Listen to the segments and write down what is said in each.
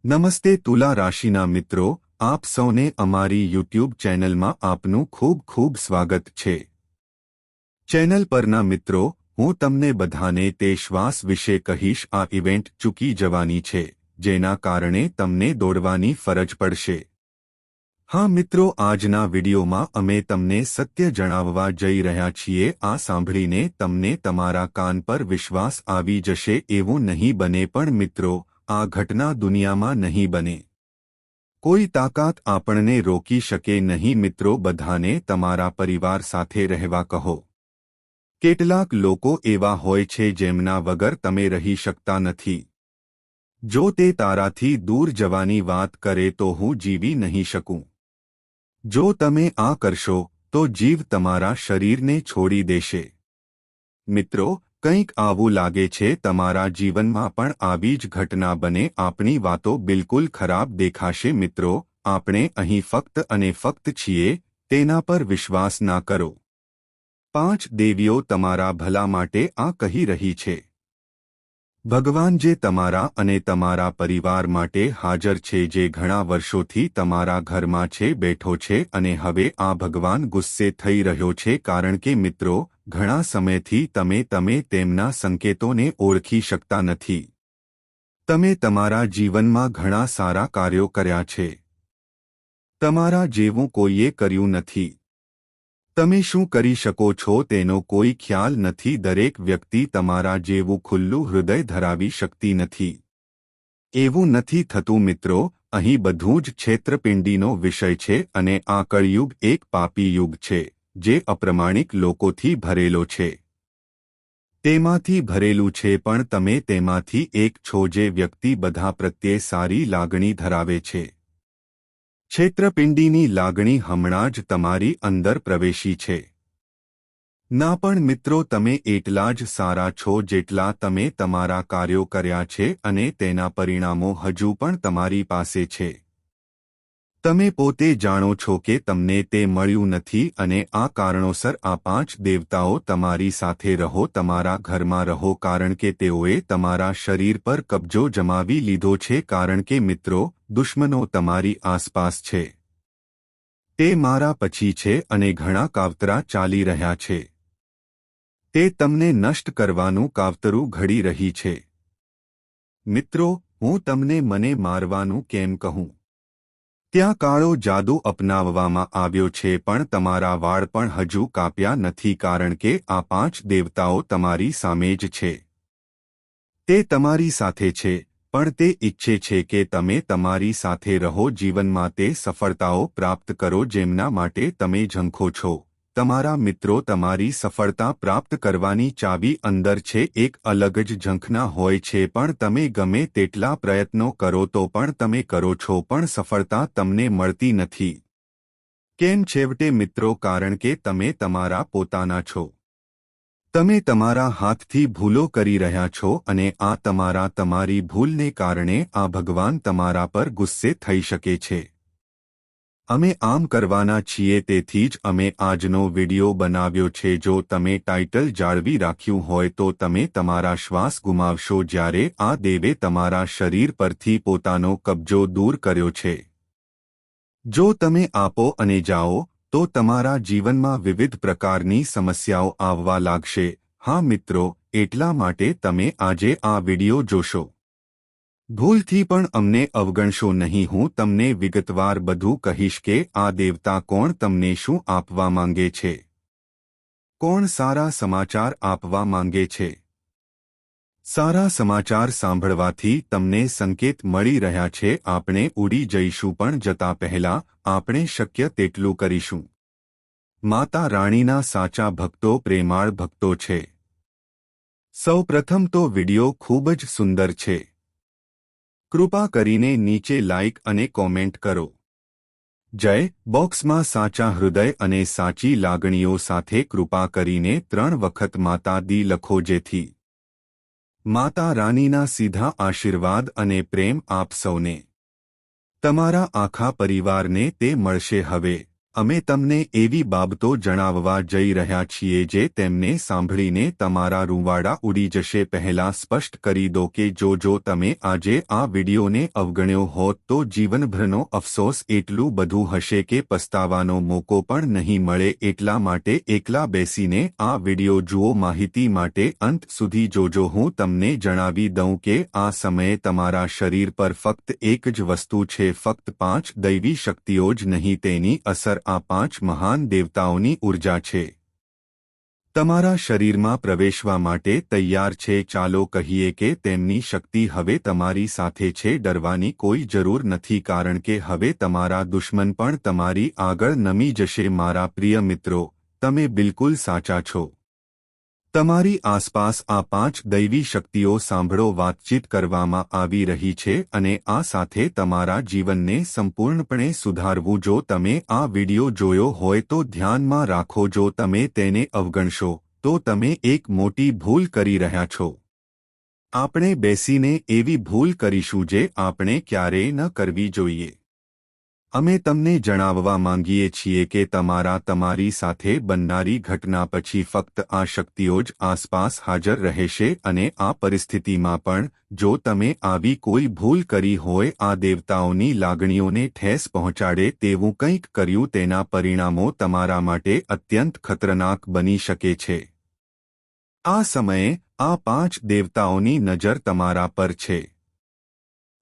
નમસ્તે તુલા રાશિના મિત્રો, આપ સૌને અમારી યુટ્યુબ ચેનલમાં આપનું ખૂબ ખૂબ સ્વાગત છે। ચેનલ પરના મિત્રો, હું તમને બધાને તે શ્વાસ વિશે કહીશ। આ ઇવેન્ટ ચૂકી જવાની છે, જેના કારણે તમને દોડવાની ફરજ પડશે। હા મિત્રો, આજના વિડીયોમાં અમે તમને સત્ય જણાવવા જઈ રહ્યા છીએ। આ સાંભળીને તમને તમારા કાન પર વિશ્વાસ આવી જશે એવું નહીં બને, પણ મિત્રો આ ઘટના દુનિયામાં નહીં બને। કોઈ તાકાત આપણને રોકી શકે નહીં। મિત્રો, બધાને તમારા પરિવાર સાથે રહેવા કહો। કેટલાક લોકો એવા હોય છે જેમના વગર તમે રહી શકતા નથી। જો તે તારાથી દૂર જવાની વાત કરે તો હું જીવી નહીં શકું। જો તમે આ કરશો તો જીવ તમારા શરીરને છોડી દેશે। મિત્રો, કંઈક આવું લાગે છે તમારા જીવનમાં પણ આવી જ ઘટના બને। આપણી વાતો બિલકુલ ખરાબ દેખાશે। મિત્રો, આપણે અહીં ફક્ત અને ફક્ત છીએ, તેના પર વિશ્વાસ ના કરો। 5 દેવીઓ તમારા ભલા માટે આ કહી રહી છે। ભગવાન જે તમારા અને તમારા પરિવાર માટે હાજર છે, જે ઘણા વર્ષોથી તમારા ઘરમાં છે, બેઠો છે, અને હવે આ ભગવાન ગુસ્સે થઈ રહ્યો છે, કારણ કે મિત્રો ઘણા સમયથી તમે તેમના સંકેતોને ઓળખી શકતા નથી। તમે તમારા જીવનમાં ઘણા સારા કાર્યો કર્યા છે, તમારા જેવું કોઈએ કર્યું નથી। તમે શું કરી શકો છો તેનો કોઈ ખ્યાલ નથી। દરેક વ્યક્તિ તમારા જેવું ખુલ્લું હૃદય ધરાવી શકતી નથી। એવું નથી થતું મિત્રો, અહીં બધું જ છેતરપિંડીનો વિષય છે, અને આ કળિયુગ એક પાપી યુગ છે, જે અપ્રમાણિક લોકોથી ભરેલો છે। તેમાંથી ભરેલું છે, પણ તમે તેમાંથી એક છો। જે વ્યક્તિ બધા પ્રત્યે સારી લાગણી ધરાવે છે, છેતરપિંડીની લાગણી હમણાં જ તમારી અંદર પ્રવેશી છે। ના, પણ મિત્રો તમે એટલા જ સારા છો જેટલા તમે તમારા કાર્યો કર્યા છે, અને તેના પરિણામો હજુ પણ તમારી પાસે છે। તમે પોતે જાણો છો કે તમને તે મળ્યું નથી, અને આ કારણોસર આ 5 દેવતાઓ તમારી સાથે રહો, તમારા ઘરમાં રહો, કારણ કે તેઓએ તમારા શરીર પર કબજો જમાવી લીધો છે। કારણ કે મિત્રો, દુશ્મનો તમારી આસપાસ છે, તે મારા પછી છે, અને ઘણા કાવતરા ચાલી રહ્યા છે। તે તમને નષ્ટ કરવાનું કાવતરું ઘડી રહી છે। મિત્રો, હું તમને મને મારવાનું કેમ કહું? ત્યાં કાળો જાદુ અપનાવવામાં આવ્યો છે, પણ તમારા વાળ પણ હજુ કાપ્યા નથી, કારણ કે આ 5 દેવતાઓ તમારી સામે જ છે। તે તમારી સાથે છે, પણ તે ઈચ્છે છે કે તમે તમારી સાથે રહો, જીવનમાં તે સફળતાઓ પ્રાપ્ત કરો જેમના માટે તમે ઝંખો છો। તમારા મિત્રો તમારી સફળતા પ્રાપ્ત કરવાની ચાવી અંદર છે। એક અલગ જ ઝંખના હોય છે, પણ તમે ગમે તેટલા પ્રયત્નો કરો તો પણ તમે કરો છો, પણ સફળતા તમને મળતી નથી। કેમ? છેવટે મિત્રો, કારણ કે તમે તમારા પોતાના છો। તમે તમારા હાથથી ભૂલો કરી રહ્યા છો, અને આ તમારી ભૂલને કારણે આ ભગવાન તમારા પર ગુસ્સે થઈ શકે છે। અમે આમ કરવાના છીએ, તેથી જ અમે આજનો વિડિયો બનાવ્યો છે। જો તમે ટાઇટલ જાળવી રાખ્યું હોય તો તમે તમારા શ્વાસ ગુમાવશો જ્યારે આ દેવે તમારા શરીર પરથી પોતાનો કબજો દૂર કર્યો છે। જો તમે આપો અને જાઓ તો તમારા જીવનમાં વિવિધ પ્રકારની સમસ્યાઓ આવવા લાગશે। હા મિત્રો, એટલા માટે તમે આજે આ વિડિયો જોશો। ભૂલથી પણ અમને અવગણશો નહીં। હું તમને વિગતવાર બધું કહીશ કે આ દેવતા કોણ, તમને શું આપવા માંગે છે, કોણ સારા સમાચાર આપવા માંગે છે। સારા સમાચાર સાંભળવાથી તમને સંકેત મળી રહ્યા છે। આપણે ઉડી જઈશું, પણ જતા પહેલા આપણે શક્ય તેટલું કરીશું। માતા રાણીના સાચા ભક્તો પ્રેમાળ ભક્તો છે। સૌપ્રથમ તો વિડિયો ખૂબ જ સુંદર છે। કૃપા કરીને નીચે લાઇક અને કોમેન્ટ કરો। જય બોક્સમાં સાચા હૃદય અને સાચી લાગણીઓ સાથે કૃપા કરીને 3 વખત માતા દી લખો, જેથી માતા રાણીના સીધા આશીર્વાદ અને પ્રેમ આપ સૌને, તમારા આખા પરિવારને તે મળશે। હવે અમે તમને એવી બાબતો જણાવવા જઈ રહ્યા છીએ જે તેમને સાંભળીને તમારા રૂંવાડા ઉડી જશે. પહેલા સ્પષ્ટ કરી દો કે જો તમે આજે આ વિડિયોને અવગણ્યો હોત તો જીવનભરનો અફસોસ એટલું બધું હશે કે પસ્તાવાનો મોકો પણ નહીં મળે. એટલા માટે એકલા બેસીને આ વિડિયો જુઓ. માહિતી માટે અંત સુધી જોજો. હું તમને જણાવી દઉં કે આ સમયે તમારા શરીર પર ફક્ત એક જ વસ્તુ છે, ફક્ત 5 દૈવી શક્તિઓ જ નહીં. તેની અસર આ 5 મહાન દેવતાઓની ઉર્જા છે. તમારા શરીરમાં પ્રવેશવા માટે તૈયાર છે. ચાલો કહીએ કે તેમની શક્તિ હવે તમારી સાથે છે. ડરવાની કોઈ જરૂર નથી, કારણ કે હવે તમારા દુશ્મન પણ તમારી આગળ નમી જશે. મારા પ્રિય મિત્રો, તમે બિલકુલ સાચા છો. તમારી આસપાસ આ 5 દૈવી શક્તિઓ સાંભળો વાતચીત કરવામાં આવી રહી છે અને આ સાથે તમારા જીવનને સંપૂર્ણપણે સુધારવું. જો તમે આ વિડિયો જોયો હોય તો ધ્યાનમાં રાખો. જો તમે તેને અવગણશો તો તમે એક મોટી ભૂલ કરી રહ્યા છો. આપણે બેસીને એવી ભૂલ કરીશું જે આપણે ક્યારેય ન કરવી જોઈએ. અમે તમને જણાવવા માંગીએ છીએ કે તમારી સાથે બનનારી ઘટના પછી ફક્ત આ શક્તિઓ જ આસપાસ હાજર રહેશે અને આ પરિસ્થિતિમાં પણ જો તમે આવી કોઈ ભૂલ કરી હોય, આ દેવતાઓની લાગણીઓને ઠેસ પહોંચાડે તેવું કંઈક કર્યું, તેના પરિણામો તમારા માટે અત્યંત ખતરનાક બની શકે છે. આ સમયે આ 5 દેવતાઓની નજર તમારા પર છે.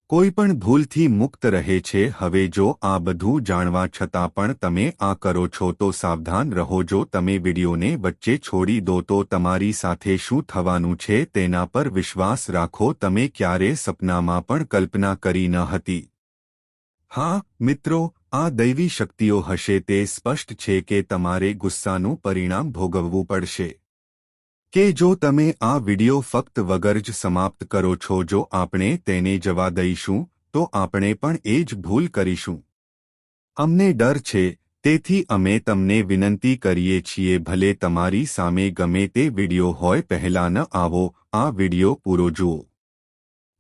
કોઈ પણ ભૂલથી મુક્ત રહે છે. હવે જો આ બધું જાણવા છતાં પણ તમે આ કરો છો તો સાવધાન રહો. જો તમે વિડિયોને વચ્ચે છોડી દો તો તમારી સાથે શું થવાનું છે તેના પર વિશ્વાસ રાખો. તમે ક્યારે સપનામાં પણ કલ્પના કરી ન હતી. હા મિત્રો, આ દૈવી શક્તિઓ હશે. તે સ્પષ્ટ છે કે તમારે ગુસ્સાનું પરિણામ ભોગવવું પડશે. કે જો તમે આ વિડિયો ફક્ત વગર જ સમાપ્ત કરો છો, જો આપણે તેને જવા દઈશું તો આપણે પણ એ જ ભૂલ કરીશું. અમને ડર છે, તેથી અમે તમને વિનંતી કરીએ છીએ, ભલે તમારી સામે ગમે તે વિડિયો હોય, પહેલા ન આવો. આ વિડિયો પૂરો જુઓ,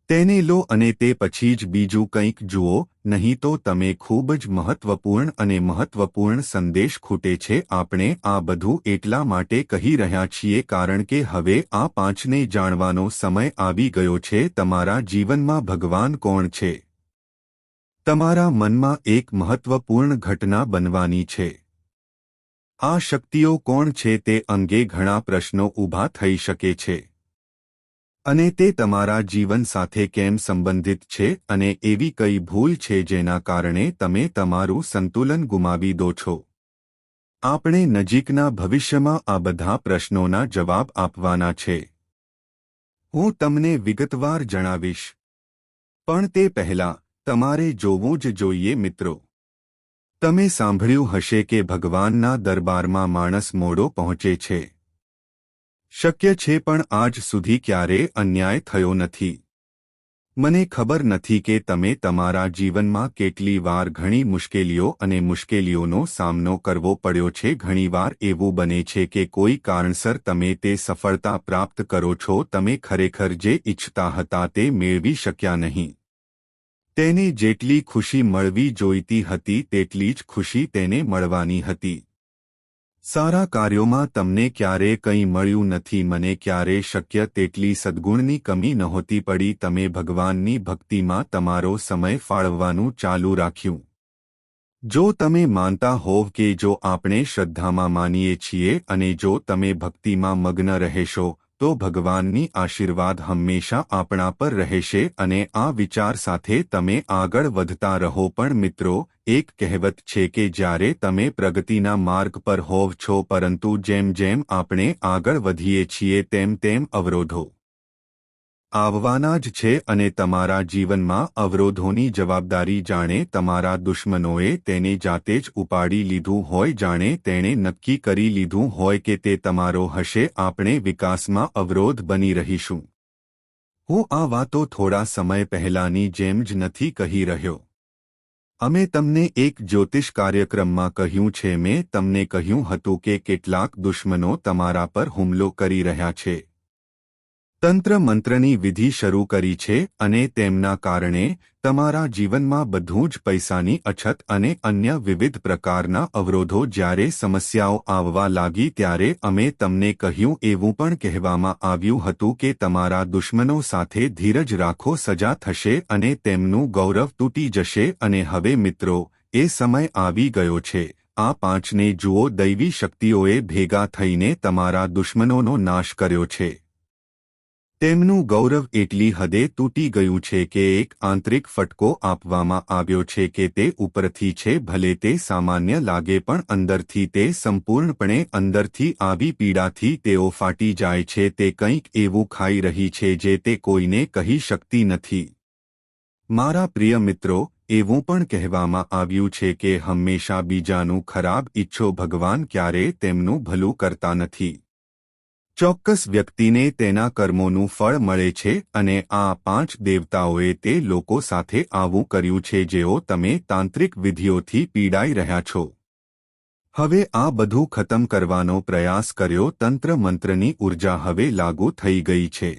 તેને લો અને તે પછી જ બીજું કંઈક જુઓ. નહીં તો તમે ખૂબ જ મહત્વપૂર્ણ સંદેશ ખૂટે છે. આપણે આ બધું એટલા માટે કહી રહ્યા છીએ કારણ કે હવે આ 5ને જાણવાનો સમય આવી ગયો છે. તમારા જીવનમાં ભગવાન કોણ છે? તમારા મનમાં એક મહત્વપૂર્ણ ઘટના બનવાની છે. આ શક્તિઓ કોણ છે તે અંગે ઘણા પ્રશ્નો ઊભા થઈ શકે છે. અને તે તમારા જીવન સાથે કેમ સંબંધિત છે અને એવી કઈ ભૂલ છે જેના કારણે તમે તમારું સંતુલન ગુમાવી દો છો. આપણે નજીકના ભવિષ્યમાં આ બધા પ્રશ્નોના જવાબ આપવાના છે. હું તમને વિગતવાર જણાવીશ, પણ તે પહેલાં તમારે જોવું જ જોઈએ. મિત્રો, તમે સાંભળ્યું હશે કે ભગવાનના દરબારમાં માણસ મોડો પહોંચે છે. શક્ય છે, પણ આજ સુધી ક્યારેય અન્યાય થયો નથી. મને ખબર નથી કે તમે તમારા જીવનમાં કેટલી વાર ઘણી મુશ્કેલીઓ અને મુશ્કેલીઓનો સામનો કરવો પડ્યો છે. ઘણીવાર એવું બને છે કે કોઈ કારણસર તમે તે સફળતા પ્રાપ્ત કરો છો. તમે ખરેખર જે ઈચ્છતા હતા તે મેળવી શક્યા નહીં. તેને જેટલી ખુશી મળવી જોઈતી હતી તેટલી જ ખુશી તેને મળવાની હતી. સારા કાર્યોમાં તમને ક્યારેય કંઈ મળ્યું નથી. મને ક્યારેય શક્ય તેટલી સદ્ગુણની કમી નહોતી પડી. તમે ભગવાનની ભક્તિમાં તમારો સમય ફાળવવાનું ચાલુ રાખ્યું. જો તમે માનતા હોવ કે જો આપણે શ્રદ્ધામાં માનીએ છીએ અને જો તમે ભક્તિમાં મગ્ન રહેશો તો ભગવાનની આશીર્વાદ હંમેશા આપણા પર રહેશે અને આ વિચાર સાથે તમે આગળ વધતા રહો. પણ મિત્રો, એક કહેવત છે કે જ્યારે તમે પ્રગતિના માર્ગ પર હોવ છો પરંતુ જેમ જેમ આપણે આગળ વધીએ છીએ તેમ તેમ અવરોધો આવવાના જ છે અને તમારા જીવનમાં અવરોધોની જવાબદારી જાણે તમારા દુશ્મનોએ તેને જાતે જ ઉપાડી લીધું હોય, જાણે તેણે નક્કી કરી લીધું હોય કે તે તમારો હશે. આપણે વિકાસમાં અવરોધ બની રહીશું. હું આ વાતો થોડા સમય પહેલાની જેમ જ નથી કહી રહ્યો. અમે તમને એક જ્યોતિષ કાર્યક્રમમાં કહ્યું છે. મેં તમને કહ્યું હતું કે કેટલાક દુશ્મનો તમારા પર હુમલો કરી રહ્યા છે. તંત્ર મંત્રની વિધિ શરૂ કરી છે અને તેમના કારણે તમારા જીવનમાં બધું જ પૈસાની અછત અને અન્ય વિવિધ પ્રકારના અવરોધો જ્યારે સમસ્યાઓ આવવા લાગી ત્યારે અમે તમને કહ્યું એવું પણ કહેવામાં આવ્યું હતું કે તમારા દુશ્મનો સાથે ધીરજ રાખો, સજા થશે અને તેમનું ગૌરવ તૂટી જશે. અને હવે મિત્રો, એ સમય આવી ગયો છે. આ પાંચને જુઓ. દૈવી શક્તિઓએ ભેગા થઈને તમારા દુશ્મનોનો નાશ કર્યો છે. તેમનું ગૌરવ એટલી હદે તૂટી ગયું છે કે એક આંતરિક ફટકો આપવામાં આવ્યો છે કે તે ઉપરથી છે, ભલે તે સામાન્ય લાગે પણ અંદરથી તે સંપૂર્ણપણે અંદરથી આવી પીડાથી તેઓ ફાટી જાય છે. તે કંઈક એવું ખાઈ રહી છે જે તે કોઈને કહી શકતી નથી. મારા પ્રિય મિત્રો, એવું પણ કહેવામાં આવ્યું છે કે હંમેશા બીજાનું ખરાબ ઈચ્છો, ભગવાન ક્યારેય તેમનું ભલું કરતા નથી. ચોક્કસ વ્યક્તિને તેના કર્મોનું ફળ મળે છે અને આ પાંચ દેવતાઓએ તે લોકો સાથે આવું કર્યું છે જેઓ તમે તાંત્રિક વિધિઓથી પીડાઈ રહ્યા છો. હવે આ બધું ખતમ કરવાનો પ્રયાસ કર્યો. તંત્ર મંત્રની ઊર્જા હવે લાગુ થઈ ગઈ છે.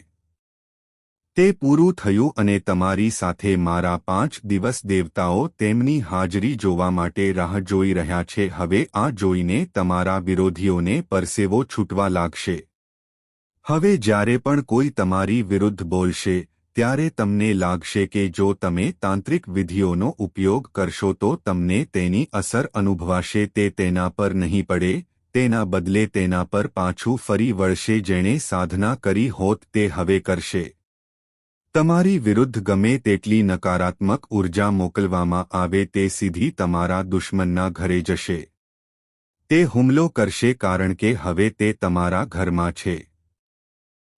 તે પૂરું થયું અને તમારી સાથે મારા 5 દિવસ દેવતાઓ તેમની હાજરી જોવા માટે રાહ જોઈ રહ્યા છે. હવે આ જોઈને તમારા વિરોધીઓને પરસેવો છૂટવા લાગશે. હવે જ્યારે પણ કોઈ તમારી વિરુદ્ધ બોલશે ત્યારે તમને લાગશે કે જો તમે તાંત્રિક વિધિઓનો ઉપયોગ કરશો તો તમને તેની અસર અનુભવાશે. તે તેના પર નહીં પડે, તેના બદલે તેના પર પાછું ફરી વળશે. જેણે સાધના કરી હોત તે હવે કરશે. તમારી વિરુદ્ધ ગમે તેટલી નકારાત્મક ઉર્જા મોકલવામાં આવે તે સીધી તમારા દુશ્મનના ઘરે જશે. તે હુમલો કરશે કારણ કે હવે તે તમારા ઘરમાં છે.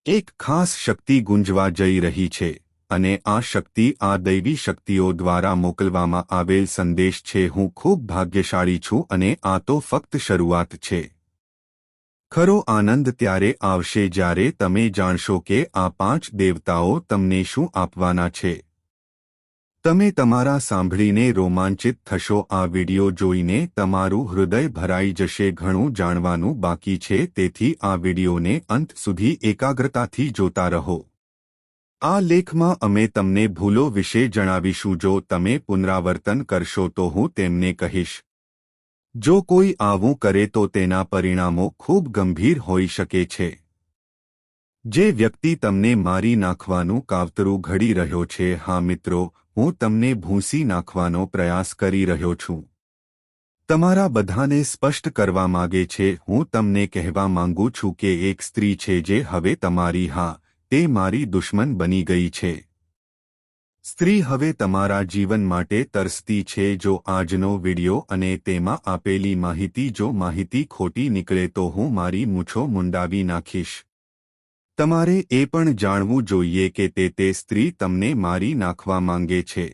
એક ખાસ શક્તિ ગુંજવા જઈ રહી છે અને આ શક્તિ આ દૈવી શક્તિઓ દ્વારા મોકલવામાં આવેલ સંદેશ છે. હું ખૂબ ભાગ્યશાળી છું અને આ તો ફક્ત શરૂઆત છે. ખરો આનંદ ત્યારે આવશે જ્યારે તમે જાણશો કે આ 5 દેવતાઓ તમને શું આપવાના છે. તમે તમારા સાંભળીને રોમાંચિત થશો. આ વિડિયો જોઈને તમારું હૃદય ભરાઈ જશે. ઘણું જાણવાનું બાકી છે, તેથી આ વિડિયોને અંત સુધી એકાગ્રતાથી જોતા રહો. આ લેખમાં અમે તમને ભૂલો વિશે જણાવીશું. જો તમે પુનરાવર્તન કરશો તો હું તેમને કહીશ. જો કોઈ આવું કરે તો તેના પરિણામો ખૂબ ગંભીર હોઈ શકે છે. જે વ્યક્તિ તમને મારી નાખવાનું કાવતરું ઘડી રહ્યો છે, હા મિત્રો, હું તમને ભૂંસી નાખવાનો પ્રયાસ કરી રહ્યો છું. તમારા બધાને સ્પષ્ટ કરવા માગે છે. હું તમને કહેવા માંગુ છું કે એક સ્ત્રી છે જે હવે તમારી, હા, તે મારી દુશ્મન બની ગઈ છે. સ્ત્રી હવે તમારા જીવન માટે તરસતી છે. જો આજનો વિડિયો અને તેમાં આપેલી માહિતી, જો માહિતી ખોટી નીકળે તો હું મારી મૂછો મુંડાવી નાખીશ. તમારે એ પણ જાણવું જોઈએ કે તે સ્ત્રી તમને મારી નાખવા માંગે છે.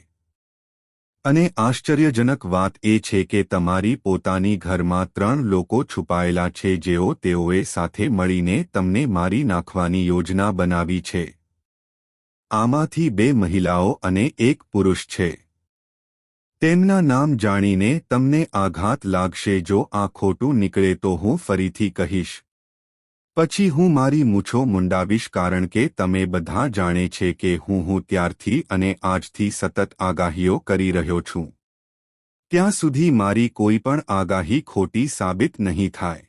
અને આશ્ચર્યજનક વાત એ છે કે તમારી પોતાની ઘરમાં 3 લોકો છુપાયેલા છે જેઓ તેઓએ સાથે મળીને તમને મારી નાખવાની યોજના બનાવી છે. આમાંથી 2 મહિલાઓ અને 1 પુરુષ છે. તેમના નામ જાણીને તમને આઘાત લાગશે. જો આ ખોટું નીકળે તો હું ફરીથી કહીશ. પછી હું મારી મૂછો મુંડાવીશ કારણ કે તમે બધા જાણે છે કે હું ત્યારથી અને આજથી સતત આગાહીઓ કરી રહ્યો છું. ત્યાં સુધી મારી કોઈ પણ આગાહી ખોટી સાબિત નહીં થાય.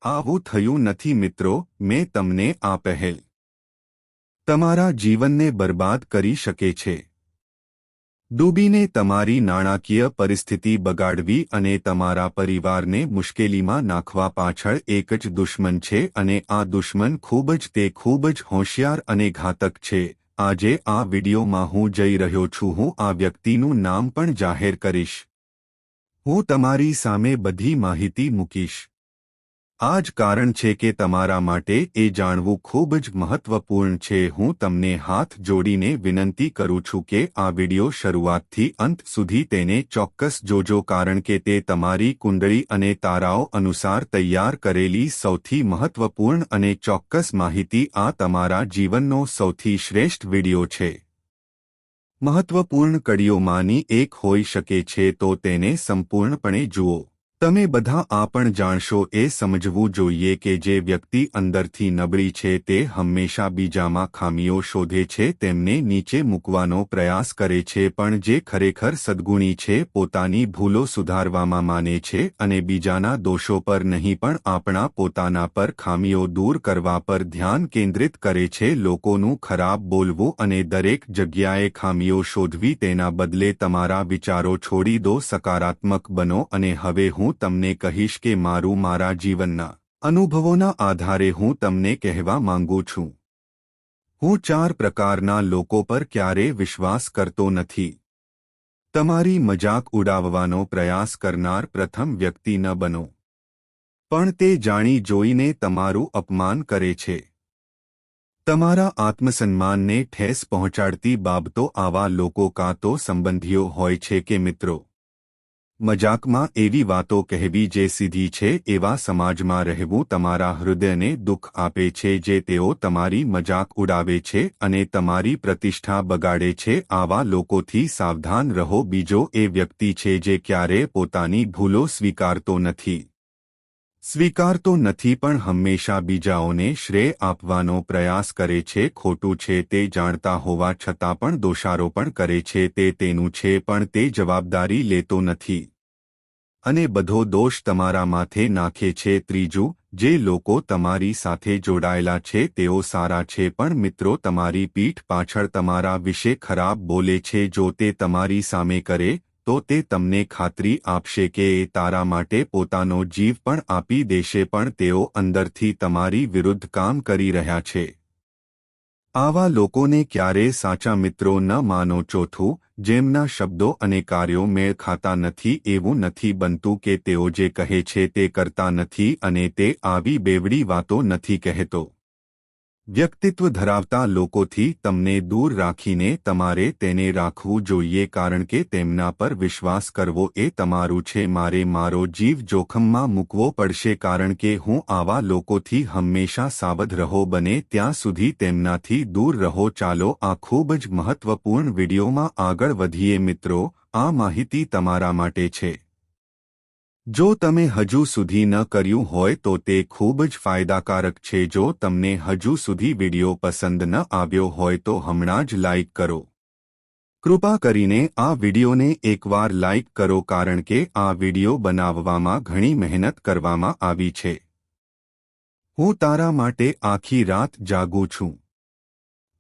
આવું થયું નથી મિત્રો. મેં તમને આ પહેલ તમારા જીવનને બરબાદ કરી શકે છે. ડૂબીને તમારી નાણાકીય પરિસ્થિતિ બગાડવી અને તમારા પરિવારને મુશ્કેલીમાં નાખવા પાછળ એક જ દુશ્મન છે અને આ દુશ્મન ખૂબ જ હોશિયાર અને ઘાતક છે. આજે આ વિડિયોમાં હું જઈ રહ્યો છું. હું આ વ્યક્તિનું નામ પણ જાહેર કરીશ. હું તમારી સામે બધી માહિતી મૂકીશ. આ જ કારણ છે કે તમારા માટે એ જાણવું ખૂબ જ મહત્વપૂર્ણ છે. હું તમને હાથ જોડીને વિનંતી કરું છું કે આ વિડિયો શરૂઆતથી અંત સુધી તેને ચોક્કસ જોજો કારણ કે તે તમારી કુંડળી અને તારાઓ અનુસાર તૈયાર કરેલી સૌથી મહત્વપૂર્ણ અને ચોક્કસ માહિતી. આ તમારા જીવનનો સૌથી શ્રેષ્ઠ વિડિયો છે. મહત્વપૂર્ણ કડીઓમાંની એક હોઈ શકે છે તો તેને સંપૂર્ણપણે જુઓ. તમે બધા આ પણ જાણશો એ સમજવું જોઈએ કે જે વ્યક્તિ અંદરથી નબળી છે તે હંમેશા બીજામાં ખામીઓ શોધે છે, તેમને નીચે મૂકવાનો પ્રયાસ કરે છે, પણ જે ખરેખર સદ્ગુણી છે પોતાની ભૂલો સુધારવામાં માને છે અને બીજાના દોષો પર નહીં પણ આપણા પોતાના પર ખામીઓ દૂર કરવા પર ધ્યાન કેન્દ્રિત કરે છે. લોકોનું ખરાબ બોલવું અને દરેક જગ્યાએ ખામીઓ શોધવી, તેના બદલે તમારા વિચારો છોડી દો, સકારાત્મક બનો. અને હવે હું તમને કહીશ કે મારા જીવનના અનુભવોના આધારે હું તમને કહેવા માંગુ છું. હું 4 પ્રકારના લોકો પર ક્યારેય વિશ્વાસ કરતો નથી. તમારી મજાક ઉડાવવાનો પ્રયાસ કરનાર પ્રથમ વ્યક્તિ ન બનો, પણ તે જાણી જોઈને તમારું અપમાન કરે છે. તમારા આત્મસન્માનને ઠેસ પહોંચાડતી બાબતો. આવા લોકો કાં તો સંબંધીઓ હોય છે કે મિત્રો. મજાકમાં એવી વાતો કહેવી જે સીધી છે. એવા સમાજમાં રહેવું તમારા હૃદયને દુઃખ આપે છે જે તેઓ તમારી મજાક ઉડાવે છે અને તમારી પ્રતિષ્ઠા બગાડે છે. આવા લોકોથી સાવધાન રહો. બીજો એ વ્યક્તિ છે જે ક્યારેય પોતાની ભૂલો સ્વીકારતો નથી. પણ હંમેશા બીજાઓને શ્રેય આપવાનો પ્રયાસ કરે છે. ખોટું છે તે જાણતા હોવા છતાં પણ દોષારોપણ કરે છે. તે તેનું છે પણ તે જવાબદારી લેતો નથી અને બધો દોષ તમારા માથે નાખે છે. ત્રીજું, જે લોકો તમારી સાથે જોડાયેલા છે તેઓ સારા છે પણ મિત્રો તમારી પીઠ પાછળ તમારા વિશે ખરાબ બોલે છે. જો તે તમારી સામે કરે તો તે તમને ખાતરી આપશે કે એ તારા માટે પોતાનો જીવ પણ આપી દેશે, પણ તેઓ અંદરથી તમારી વિરુદ્ધ કામ કરી રહ્યા છે. આવા લોકોને ક્યારેય સાચા મિત્રો ન માનો. ચોથું, જેમના શબ્દો અને કાર્યો મેળ ખાતા નથી. એવું નથી બનતું કે તેઓ જે કહે છે તે કરતા નથી અને તે આવી બેવડી વાતો નથી કહેતો. વ્યક્તિત્વ ધરાવતા લોકોથી તમને દૂર રાખીને તમારે તેને રાખવું જોઈએ, કારણ કે તેમના પર વિશ્વાસ કરવો એ તમારું છે. મારે મારો જીવ જોખમમાં મૂકવો પડશે કારણ કે હું આવા લોકોથી હંમેશા સાવધ રહો. બને ત્યાં સુધી તેમનાથી દૂર રહો. ચાલો આ ખૂબ જ મહત્વપૂર્ણ વિડીયોમાં આગળ વધીએ. મિત્રો, આ માહિતી તમારા માટે છે. જો તમે હજુ સુધી ન કર્યું હોય તો તે ખૂબ જ ફાયદાકારક છે. જો તમને હજુ સુધી વિડિયો પસંદ ન આવ્યો હોય તો હમણાં જ લાઇક કરો. કૃપા કરીને આ વિડિયોને એકવાર લાઇક કરો કારણ કે આ વિડિયો બનાવવામાં ઘણી મહેનત કરવામાં આવી છે. હું તારા માટે આખી રાત જાગું છું.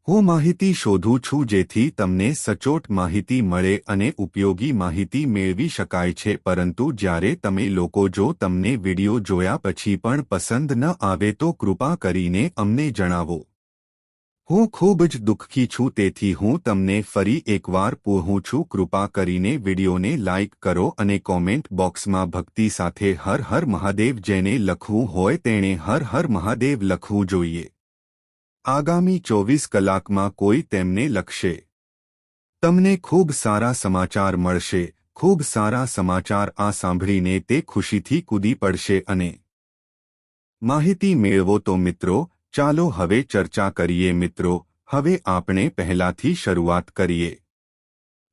હું માહિતી શોધું છું જેથી તમને સચોટ માહિતી મળે અને ઉપયોગી માહિતી મેળવી શકાય છે. પરંતુ જ્યારે તમે લોકો જો તમને વિડિયો જોયા પછી પણ પસંદ ન આવે તો કૃપા કરીને અમને જણાવો. હું ખૂબ જ દુઃખી છું. તેથી હું તમને ફરી એકવાર પૂછું છું, કૃપા કરીને વિડિયોને લાઇક કરો અને કોમેન્ટ બોક્સમાં ભક્તિ સાથે હર હર મહાદેવ જેને લખવું હોય તેણે હર હર મહાદેવ લખવું જોઈએ. આગામી 24 કલાકમાં કોઈ તેમને લખશે. તમને ખૂબ સારા સમાચાર મળશે. ખૂબ સારા સમાચાર આ સાંભળીને તે ખુશીથી કૂદી પડશે અને માહિતી મેળવો. તો મિત્રો, ચાલો હવે ચર્ચા કરીએ. મિત્રો, હવે આપણે પહેલાથી શરૂઆત કરીએ.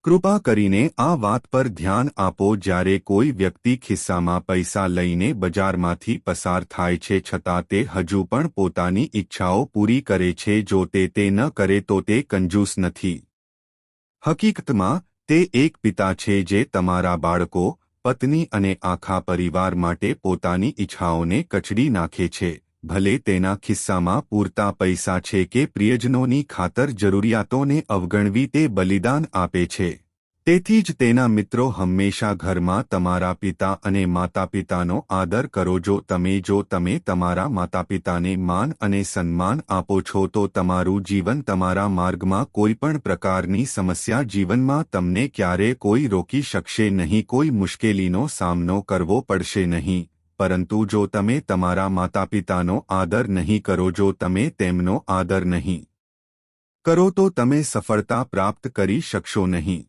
કૃપા કરીને આ વાત પર ધ્યાન આપો. જ્યારે કોઈ વ્યક્તિ ખિસ્સામાં પૈસા લઈને બજારમાંથી પસાર થાય છે છતાં તે હજુ પણ પોતાની ઈચ્છાઓ પૂરી કરે છે, જો તે ન કરે તો તે કંજૂસ નથી. હકીકતમાં તે એક પિતા છે જે તમારા બાળકો, પત્ની અને આખા પરિવાર માટે પોતાની ઈચ્છાઓને કચડી નાખે છે. ભલે તેના ખિસ્સામાં પૂરતા પૈસા છે કે પ્રિયજનોની ખાતર જરૂરિયાતોને અવગણવી તે બલિદાન આપે છે. તેથી જ તેના મિત્રો હંમેશા ઘરમાં તમારા પિતા અને માતાપિતાનો આદર કરો. જો તમે તમારા માતાપિતાને માન અને સન્માન આપો છો તો તમારું જીવન તમારા માર્ગમાં કોઈપણ પ્રકારની સમસ્યા જીવનમાં તમને ક્યારેય કોઈ રોકી શકશે નહીં. કોઈ મુશ્કેલીનો સામનો કરવો પડશે નહીં. પરંતુ જો તમે તમારા માતાપિતાનો આદર નહીં કરો, જો તમે તેમનો આદર નહીં કરો તો તમે સફળતા પ્રાપ્ત કરી શકશો નહીં.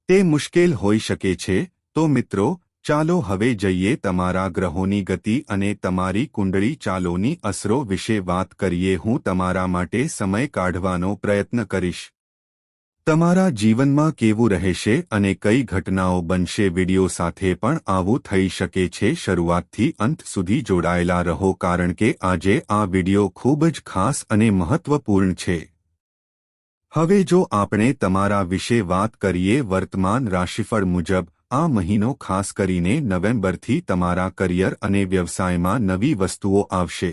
તે મુશ્કેલ હોઈ શકે છે. તો મિત્રો, ચાલો હવે જઈએ તમારા ગ્રહોની ગતિ અને તમારી કુંડળી ચાલોની અસરો વિશે વાત કરીએ. હું તમારા માટે સમય કાઢવાનો પ્રયત્ન કરીશ. તમારા જીવનમાં કેવું રહેશે અને કઈ ઘટનાઓ બનશે વિડિયો સાથે પણ આવું થઈ શકે છે। શરૂઆતથી અંત સુધી જોડાયેલા રહો કારણ કે આજે આ વિડિયો ખૂબ જ ખાસ અને મહત્વપૂર્ણ છે। હવે જો આપણે તમારા વિશે વાત કરીએ વર્તમાન રાશિફળ મુજબ આ મહિનો ખાસ કરીને નવેમ્બરથી તમારા કરિયર અને વ્યવસાયમાં નવી વસ્તુઓ આવશે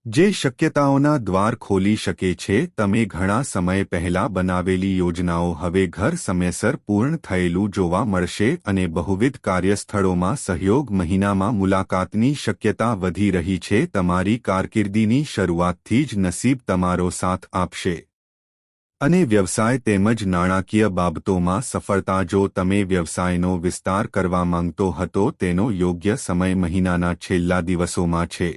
જે શક્યતાઓના દ્વાર ખોલી શકે છે। તમે ઘણા સમય પહેલા બનાવેલી યોજનાઓ હવે ઘર સમયસર પૂર્ણ થયેલું જોવા મળશે અને બહુવિધ કાર્યસ્થળોમાં સહયોગ મહિનામાં મુલાકાતની શક્યતા વધી રહી છે। તમારી કારકિર્દીની શરૂઆતથી જ નસીબ તમારો સાથ આપશે અને વ્યવસાય તેમજ નાણાકીય બાબતોમાં સફળતા જો તમે વ્યવસાયનો વિસ્તાર કરવા માંગતો હતો તેનો યોગ્ય સમય મહિનાના છેલ્લા દિવસોમાં છે।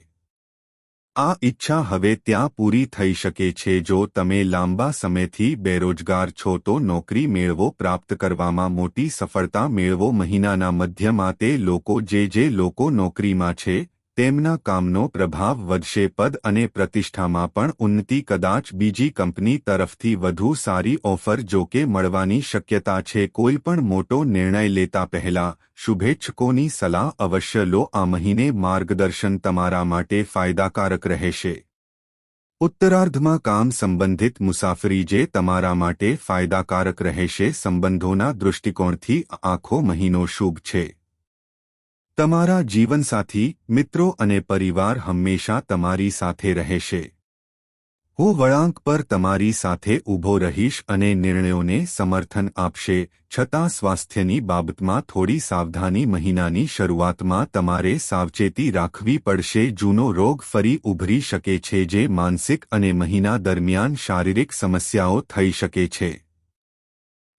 આ ઈચ્છા હવે ત્યાં પૂરી થઈ શકે છે। જો તમે લાંબા સમયથી બેરોજગાર છો તો નોકરી મેળવો પ્રાપ્ત કરવામાં મોટી સફળતા મેળવો મહિનાના મધ્યમાં તે લોકો જે લોકો નોકરીમાં છે તેમના કામનો પ્રભાવ વધશે પદ અને પ્રતિષ્ઠામાં પણ ઉન્નતિ કદાચ બીજી કંપની તરફથી વધુ સારી ઓફર જોકે મળવાની શક્યતા છે। કોઈ પણ મોટો નિર્ણય લેતા પહેલા શુભેચ્છકોની સલાહ અવશ્ય લો। આ મહિને માર્ગદર્શન તમારા માટે ફાયદાકારક રહેશે। ઉત્તરાર્ધમાં કામ સંબંધિત મુસાફરી જે તમારા માટે ફાયદાકારક રહેશે। સંબંધોના દૃષ્ટિકોણથી આખો મહિનો શુભ છે। તમારા જીવનસાથી મિત્રો અને પરિવાર હંમેશા તમારી સાથે રહેશે। હું વળાંક પર તમારી સાથે ઊભો રહીશ અને નિર્ણયોને સમર્થન આપશે। છતાં સ્વાસ્થ્યની બાબતમાં થોડી સાવધાની મહિનાની શરૂઆતમાં તમારે સાવચેતી રાખવી પડશે। જૂનો રોગ ફરી ઉભરી શકે છે જે માનસિક અને મહિના દરમિયાન શારીરિક સમસ્યાઓ થઈ શકે છે।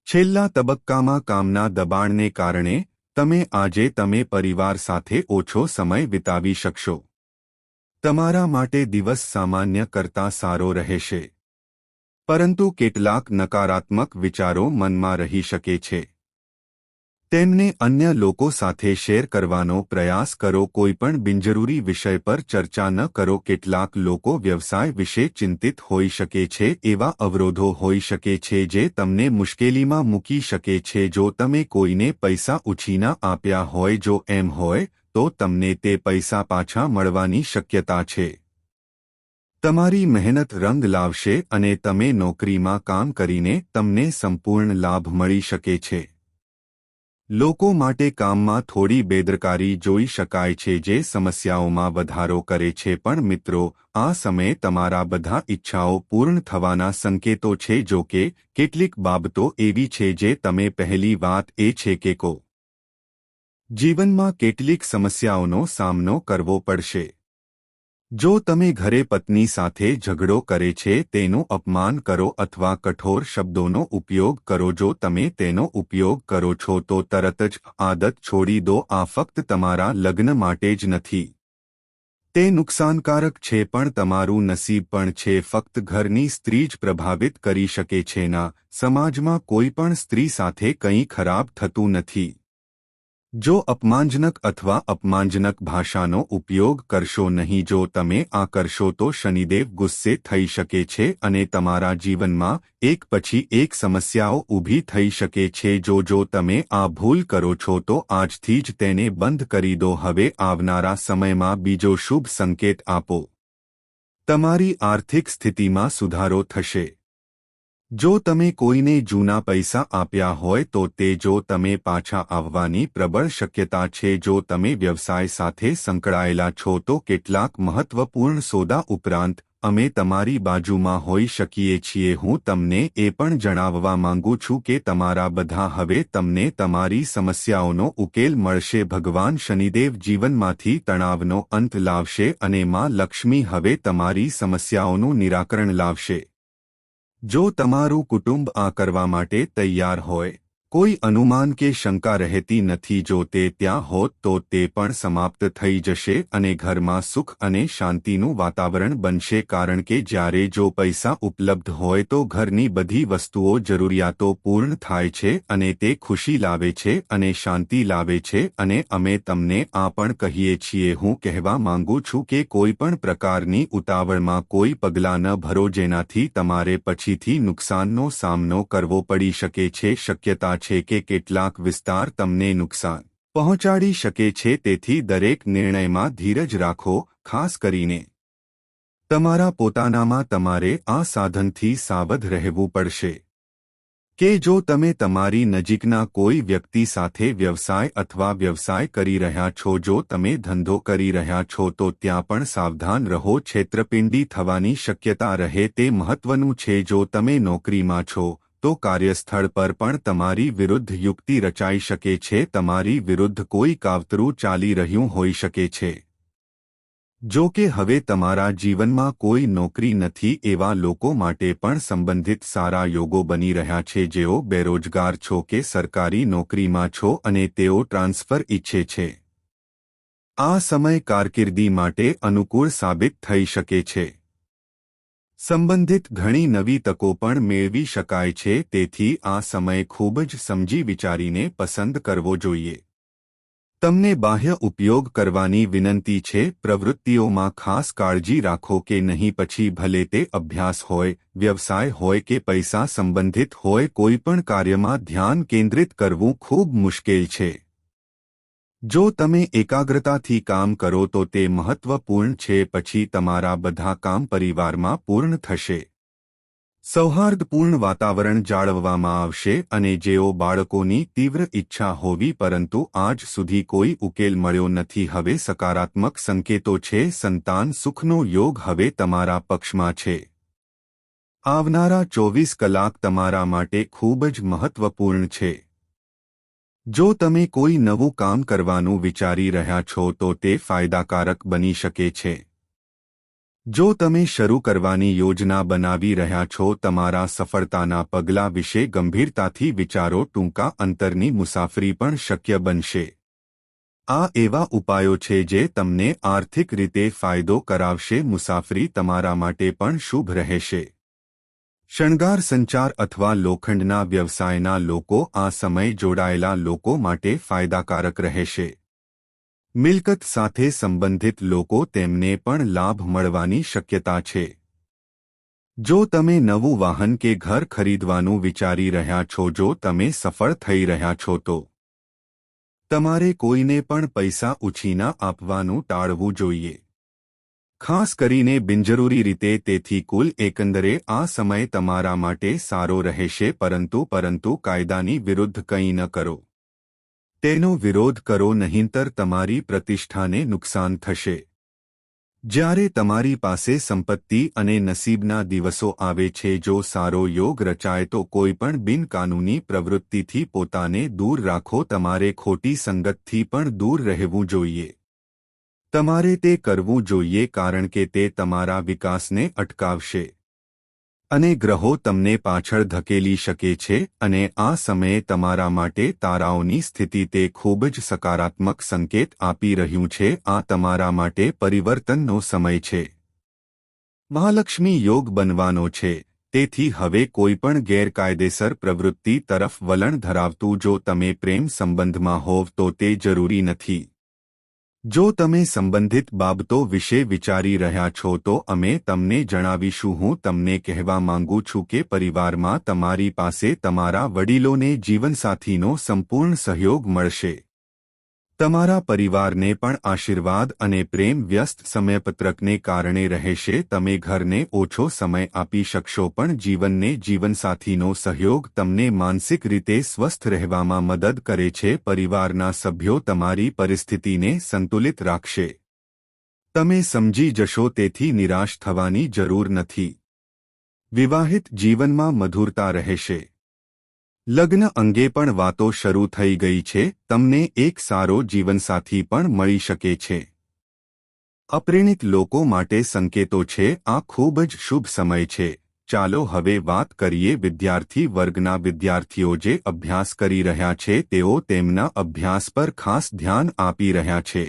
છેલ્લા તબક્કામાં કામના દબાણને કારણે તમે પરિવાર સાથે ઓછો સમય વિતાવી શકશો। તમારા માટે દિવસ સામાન્ય કરતાં સારો રહેશે પરંતુ કેટલાક નકારાત્મક વિચારો મનમાં રહી શકે છે। તેમને અન્ય લોકો સાથે શેર કરવાનો પ્રયાસ કરો। કોઈપણ બિનજરૂરી વિષય પર ચર્ચા ન કરો। કેટલાક લોકો વ્યવસાય વિશે ચિંતિત હોઈ શકે છે। એવા અવરોધો હોઈ શકે છે જે તમને મુશ્કેલીમાં મૂકી શકે છે। જો તમે કોઈને પૈસા ઉછીના આપ્યા હોય જો એમ હોય તો તમને તે પૈસા પાછા મળવાની શક્યતા છે। તમારી મહેનત રંગ લાવશે અને તમે નોકરીમાં કામ કરીને તમને સંપૂર્ણ લાભ મળી શકે છે। લોકો માટે કામમાં થોડી બેદરકારી જોઈ શકાય છે જે સમસ્યાઓમાં વધારો કરે છે। પણ મિત્રો આ સમયે તમારા બધા ઈચ્છાઓ પૂર્ણ થવાના સંકેતો છે। જો કે કેટલીક બાબતો એવી છે જે તમે પહેલી વાત એ છે કે જીવનમાં કેટલીક સમસ્યાઓનો સામનો કરવો પડશે। જો તમે ઘરે પત્ની સાથે ઝઘડો કરે છે તેનું અપમાન કરો અથવા કઠોર શબ્દોનો ઉપયોગ કરો જો તમે તેનો ઉપયોગ કરો છો તો તરત જ આદત છોડી દો। આ ફક્ત તમારા લગ્ન માટે જ નથી તે નુકસાનકારક છે પણ તમારું નસીબ પણ છે। ફક્ત ઘરની સ્ત્રી જ પ્રભાવિત કરી શકે છે ના સમાજમાં કોઈ પણ સ્ત્રી સાથે કંઈ ખરાબ થતું નથી। જો અપમાનજનક અથવા અપમાનજનક ભાષાનો ઉપયોગ કરશો નહીં જો તમે આ કરશો તો શનિદેવ ગુસ્સે થઈ શકે છે અને તમારા જીવનમાં એક પછી એક સમસ્યાઓ ઊભી થઈ શકે છે। જો તમે આ ભૂલ કરો છો તો આજથી જ તેને બંધ કરી દો। હવે આવનારા સમયમાં બીજો શુભ સંકેત આપો તમારી આર્થિક સ્થિતિમાં સુધારો થશે। જો તમે કોઈને જૂના પૈસા આપ્યા હોય તો તે જો તમે પાછા આવવાની પ્રબળ શક્યતા છે। જો તમે વ્યવસાય સાથે સંકળાયેલા છો તો કેટલાક મહત્વપૂર્ણ સોદા ઉપરાંત અમે તમારી બાજુમાં હોઈ શકીએ છીએ। હું તમને એ પણ જણાવવા માંગુ છું કે તમારા બધા હવે તમને તમારી સમસ્યાઓનો ઉકેલ મળશે। ભગવાન શનિદેવ જીવનમાંથી તણાવનો અંત લાવશે અને માં લક્ષ્મી હવે તમારી સમસ્યાઓનું નિરાકરણ લાવશે। જો તમારું કુટુંબ આ કરવા માટે તૈયાર હોય કોઈ અનુમાન કે શંકા રહેતી નથી. જો તે ત્યાં હોત તો તે પણ સમાપ્ત થઈ જશે અને ઘરમાં સુખ અને શાંતિનું વાતાવરણ બનશે. કારણ કે જ્યારે જો પૈસા ઉપલબ્ધ હોય તો ઘરની બધી વસ્તુઓ જરૂરિયાતો પૂર્ણ થાય છે અને તે ખુશી લાવે છે અને શાંતિ લાવે છે. અને અમે તમને આ પણ કહીએ છીએ, હું કહેવા માંગુ છું કે કોઈ પણ પ્રકારની ઉતાવળમાં કોઈ પગલાં ન ભરો જેનાથી તમારે પછીથી નુકસાનનો સામનો કરવો પડી શકે છે. શક્યતા છે કે કેટલાક વિસ્તાર તમને નુકસાન પહોંચાડી શકે છે. તેથી દરેક નિર્ણયમાં ધીરજ રાખો. ખાસ કરીને તમારા પોતાનામાં તમારે આ સાધનથી સાવધ રહેવું પડશે કે જો તમે તમારી નજીકના કોઈ વ્યક્તિ સાથે વ્યવસાય અથવા વ્યવસાય કરી રહ્યા છો, જો તમે ધંધો કરી રહ્યા છો તો ત્યાં પણ સાવધાન રહો. છેતરપિંડી થવાની શક્યતા રહે તે મહત્વનું છે. જો તમે નોકરીમાં છો તો કાર્યસ્થળ પર પણ તમારી વિરુદ્ધ યુક્તિ રચાઈ શકે છે. તમારી વિરુદ્ધ કોઈ કાવતરું ચાલી રહ્યું હોઈ શકે છે. જો કે હવે તમારા જીવનમાં કોઈ નોકરી નથી એવા લોકો માટે પણ સંબંધિત સારા યોગો બની રહ્યા છે. જેઓ બેરોજગાર છો કે સરકારી નોકરીમાં છો અને તેઓ ટ્રાન્સફર ઈચ્છે છે, આ સમય કારકિર્દી માટે અનુકૂળ સાબિત થઈ શકે છે. સંબંધિત ઘણી નવી તકો પણ મેળવી શકાય છે. તેથી આ સમય ખૂબ જ સમજી વિચારીને પસંદ કરવો જોઈએ. તમને બાહ્ય ઉપયોગ કરવાની વિનંતી છે. પ્રવૃત્તિઓમાં ખાસ કાળજી રાખો કે નહીં. પછી ભલે તે અભ્યાસ હોય, વ્યવસાય હોય કે પૈસા સંબંધિત હોય, કોઈ પણ કાર્યમાં ધ્યાન કેન્દ્રિત કરવું ખૂબ મુશ્કેલ છે. જો તમે એકાગ્રતાથી કામ કરો તો તે મહત્વપૂર્ણ છે. પછી તમારા બધા કામ પરિવારમાં પૂર્ણ થશે. સૌહાર્દપૂર્ણ વાતાવરણ જાળવવામાં આવશે અને જેઓ બાળકોની તીવ્ર ઈચ્છા હોવી પરંતુ આજ સુધી કોઈ ઉકેલ મળ્યો નથી, હવે સકારાત્મક સંકેતો છે. સંતાન સુખનો યોગ હવે તમારા પક્ષમાં છે. આવનારા 24 કલાક તમારા માટે ખૂબ જ મહત્વપૂર્ણ છે. જો તમે કોઈ નવું કામ કરવાનું વિચારી રહ્યા છો તો તે ફાયદાકારક બની શકે છે. જો તમે શરૂ કરવાની યોજના બનાવી રહ્યા છો, તમારા સફળતાના પગલાં વિશે ગંભીરતાથી વિચારો. ટૂંકા અંતરની મુસાફરી પણ શક્ય બનશે. આ એવા ઉપાયો છે જે તમને આર્થિક રીતે ફાયદો કરાવશે. મુસાફરી તમારા માટે પણ શુભ રહેશે. શણગાર, સંચાર અથવા લોખંડના વ્યવસાયના લોકો આ સમય જોડાયેલા લોકો માટે ફાયદાકારક રહેશે. મિલકત સાથે સંબંધિત લોકો તેમને પણ લાભ મળવાની શક્યતા છે. જો તમે નવું વાહન કે ઘર ખરીદવાનું વિચારી રહ્યા છો, જો તમે સફળ થઈ રહ્યા છો તો તમારે કોઈને પણ પૈસા ઉછીના આપવાનું ટાળવું જોઈએ, ખાસ કરીને બિનજરૂરી રીતે. તેથી કુલ એકંદરે આ સમય તમારા માટે સારો રહેશે. પરંતુ કાયદાની વિરુદ્ધ કંઈ ન કરો. તેનો વિરોધ કરો, નહીંતર તમારી પ્રતિષ્ઠાને નુકસાન થશે. જ્યારે તમારી પાસે સંપત્તિ અને નસીબના દિવસો આવે છે, જો સારો યોગ રચાય તો કોઈ પણ બિનકાનૂની પ્રવૃત્તિથી પોતાને દૂર રાખો. તમારે ખોટી સંગતથી પણ દૂર રહેવું જોઈએ. તમારે તે કરવું જોઈએ કારણ કે તે તમારા વિકાસને અટકાવશે અને ગ્રહો તમને પાછળ ધકેલી શકે છે. અને આ સમયે તમારા માટે તારાઓની સ્થિતિ તે ખૂબ જ સકારાત્મક સંકેત આપી રહ્યું છે. આ તમારા માટે પરિવર્તનનો સમય છે. મહાલક્ષ્મી યોગ બનવાનો છે. તેથી હવે કોઈપણ ગેરકાયદેસર પ્રવૃત્તિ તરફ વલણ ધરાવતું જો તમે પ્રેમ સંબંધમાં હોવ તો તે જરૂરી નથી. જો તમે સંબંધિત બાબતો વિશે વિચારી રહ્યા છો તો અમે તમને જણાવીશું. હું તમને કહેવા માંગુ છું કે પરિવારમાં તમારી પાસે તમારા વડીલોને જીવનસાથીનો સંપૂર્ણ સહયોગ મળશે. તમારા પરિવારને પણ આશીર્વાદ અને પ્રેમ વ્યસ્ત સમયપત્રકને કારણે રહેશે. તમે ઘરને ઓછો સમય આપી શકશો પણ જીવનને જીવનસાથીનો સહયોગ તમને માનસિક રીતે સ્વસ્થ રહેવામાં મદદ કરે છે. પરિવારના સભ્યો તમારી પરિસ્થિતિને સંતુલિત રાખશે. તમે સમજી જશો, તેથી નિરાશ થવાની જરૂર નથી. વિવાહિત જીવનમાં મધુરતા રહેશે. લગ્ન અંગે પણ વાતો શરૂ થઈ ગઈ છે. તમને એક સારો જીવનસાથી પણ મળી શકે છે. અપરિણિત લોકો માટે સંકેતો છે. આ ખૂબ જ શુભ સમય છે. ચાલો હવે વાત કરીએ વિદ્યાર્થી વર્ગના વિદ્યાર્થીઓ જે અભ્યાસ કરી રહ્યા છે તેઓ તેમના અભ્યાસ પર ખાસ ધ્યાન આપી રહ્યા છે.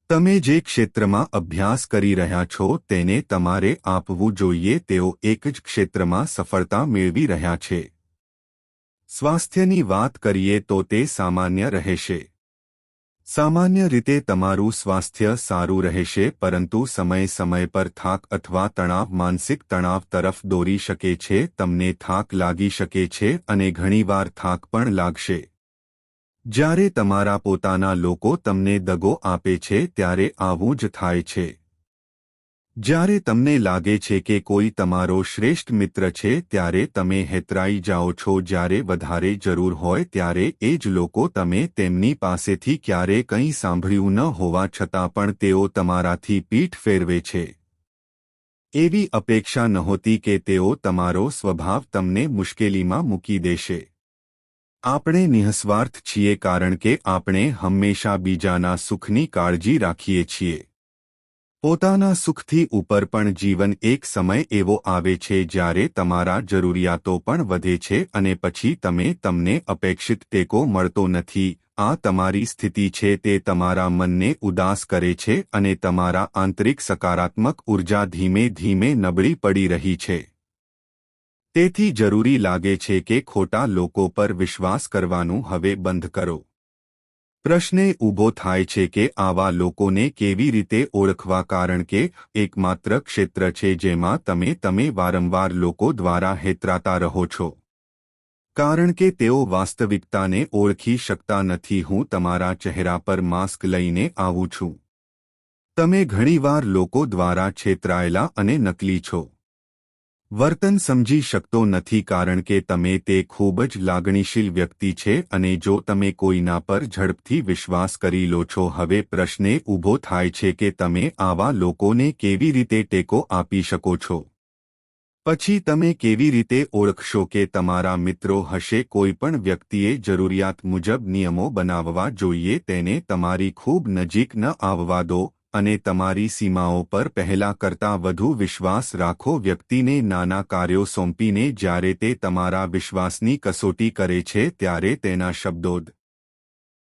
તમે જે ક્ષેત્રમાં અભ્યાસ કરી રહ્યા છો તેને તમારે આપવું જોઈએ. તેઓ એક જ ક્ષેત્રમાં સફળતા મેળવી રહ્યા છે. સ્વાસ્થ્યની વાત કરીએ તો તે સામાન્ય રહેશે. સામાન્ય રીતે તમારું સ્વાસ્થ્ય સારું રહેશે, પરંતુ સમય પર થાક અથવા તણાવ માનસિક તણાવ તરફ દોરી શકે છે. તમને થાક લાગી શકે છે અને ઘણીવાર થાક પણ લાગશે. જ્યારે તમારા પોતાના લોકો તમને દગો આપે છે ત્યારે આવું જ થાય છે. જ્યારે તમને લાગે છે કે કોઈ તમારો શ્રેષ્ઠ મિત્ર છે ત્યારે તમે હેતરાઈ જાઓ છો. જ્યારે વધારે જરૂર હોય ત્યારે એ જ લોકો, તમે તેમની પાસેથી ક્યારે કંઈ સાંભળ્યું ન હોવા છતાં પણ તેઓ તમારાથી પીઠ ફેરવે છે. એવી અપેક્ષા નહોતી કે તેઓ તમારો સ્વભાવ તમને મુશ્કેલીમાં મૂકી દેશે. આપણે નિઃસ્વાર્થ છીએ કારણ કે આપણે હંમેશા બીજાના સુખની કાળજી રાખીએ છીએ. પોતાના સુખથી ઉપર પણ જીવન એક સમય એવો આવે છે જ્યારે તમારા જરૂરિયાતો પણ વધે છે અને પછી તમને અપેક્ષિત ટેકો મળતો નથી. આ તમારી સ્થિતિ છે. તે તમારા મનને ઉદાસ કરે છે અને તમારા આંતરિક સકારાત્મક ઉર્જા ધીમે ધીમે નબળી પડી રહી છે. તેથી જરૂરી લાગે છે કે ખોટા લોકો પર વિશ્વાસ કરવાનું હવે બંધ કરો. પ્રશ્ન ઊભો થાય છે કે આવા લોકોને કેવી રીતે ઓળખવા, કારણ કે એકમાત્ર ક્ષેત્ર છે જેમાં તમે વારંવાર લોકો દ્વારા હેતરાતા રહો છો. કારણ કે તેઓ વાસ્તવિકતાને ઓળખી શકતા નથી. હું તમારા ચહેરા પર માસ્ક લઈને આવું છું. તમે ઘણીવાર લોકો દ્વારા છેતરાયેલા અને નકલી છો. વર્તન સમજી શકતો નથી કારણ કે તે ખૂબ જ લાગણીશીલ વ્યક્તિ છે અને જો તમે કોઈના પર ઝડપથી વિશ્વાસ કરી લો છો. હવે પ્રશ્ન ઊભો થાય છે કે તમે આવા લોકોને કેવી રીતે ટેકો આપી શકો છો. પછી તમે કેવી રીતે ઓળખશો કે તમારા મિત્રો હશે? કોઈ પણ વ્યક્તિએ જરૂરિયાત મુજબ નિયમો બનાવવા જોઈએ. તેને તમારી ખૂબ નજીક ન આવવા દો અને તમારી સીમાઓ પર પહેલા કરતાં વધુ વિશ્વાસ રાખો. વ્યક્તિને નાના કાર્યો સોંપીને જ્યારે તે તમારા વિશ્વાસની કસોટી કરે છે ત્યારે તેના શબ્દો